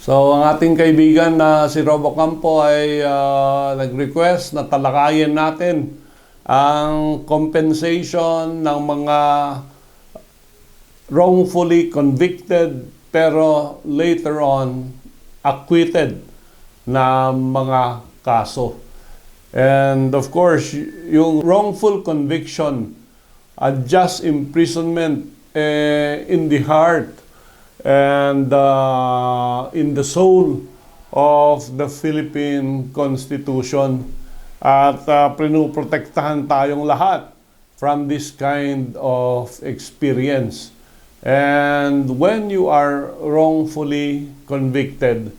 So, ang ating kaibigan na si Robo Campo ay nag-request na talakayin natin ang compensation ng mga wrongfully convicted pero later on acquitted na mga kaso. And of course, yung wrongful conviction, just imprisonment in the heart and in the soul of the Philippine Constitution. At pinuprotektahan tayong lahat from this kind of experience. And when you are wrongfully convicted,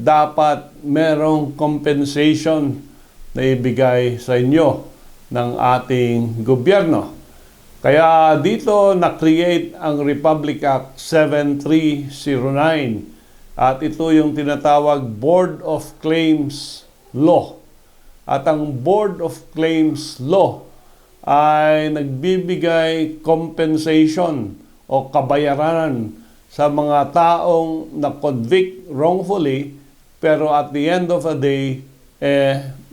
dapat merong compensation na ibigay sa inyo ng ating gobyerno. Kaya dito na-create ang Republic Act 7309 at ito yung tinatawag Board of Claims Law. At ang Board of Claims Law ay nagbibigay compensation o kabayaran sa mga taong na-convict wrongfully pero at the end of the day,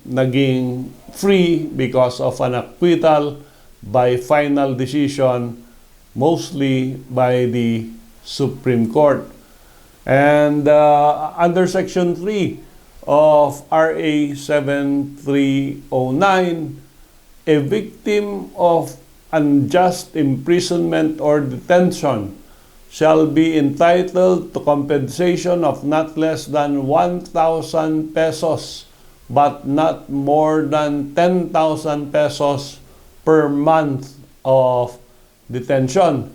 naging free because of an acquittal by final decision, mostly by the Supreme Court. And under Section 3 of RA 7309, a victim of unjust imprisonment or detention shall be entitled to compensation of not less than 1,000 pesos but not more than 10,000 pesos per month of detention.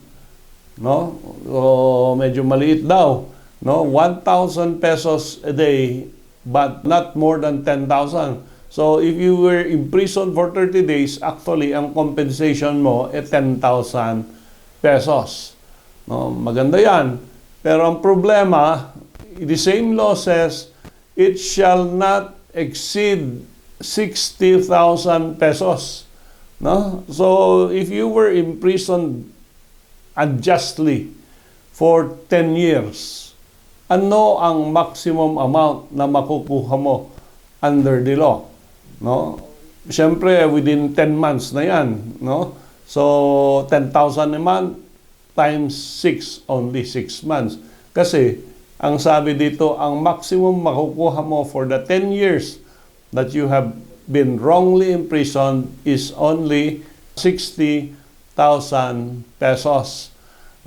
No? So, medyo maliit daw. No? 1,000 pesos a day but not more than 10,000. So, if you were imprisoned for 30 days, actually, ang compensation mo 10,000 pesos. No? Maganda yan. Pero ang problema, the same law says, it shall not exceed 60,000 pesos. No? So, if you were imprisoned unjustly for 10 years, ano ang maximum amount na makukuha mo under the law? No? Siyempre, within 10 months na yan. No? So, 10,000 a month times 6, only 6 months. Kasi, ang sabi dito, ang maximum makukuha mo for the 10 years that you have been wrongly imprisoned is only 60,000 pesos.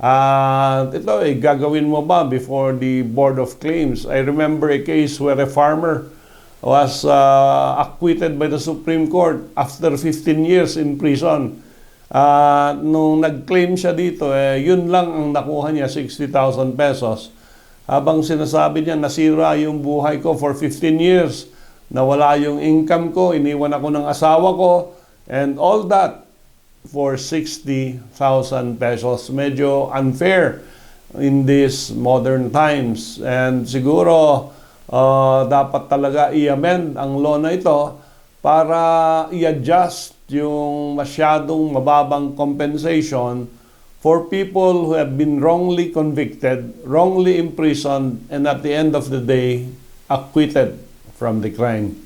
Ito, gagawin mo ba before the Board of Claims? I remember a case where a farmer was acquitted by the Supreme Court after 15 years in prison. Nung nag-claim siya dito, yun lang ang nakuha niya, 60,000 pesos. Habang sinasabi niya, nasira yung buhay ko for 15 years. Nawala yung income ko, iniwan ako ng asawa ko, and all that for 60,000 pesos. Medyo unfair in these modern times. And siguro, dapat talaga i-amend ang law na ito para i-adjust yung masyadong mababang compensation for people who have been wrongly convicted, wrongly imprisoned, and at the end of the day, acquitted from the crime.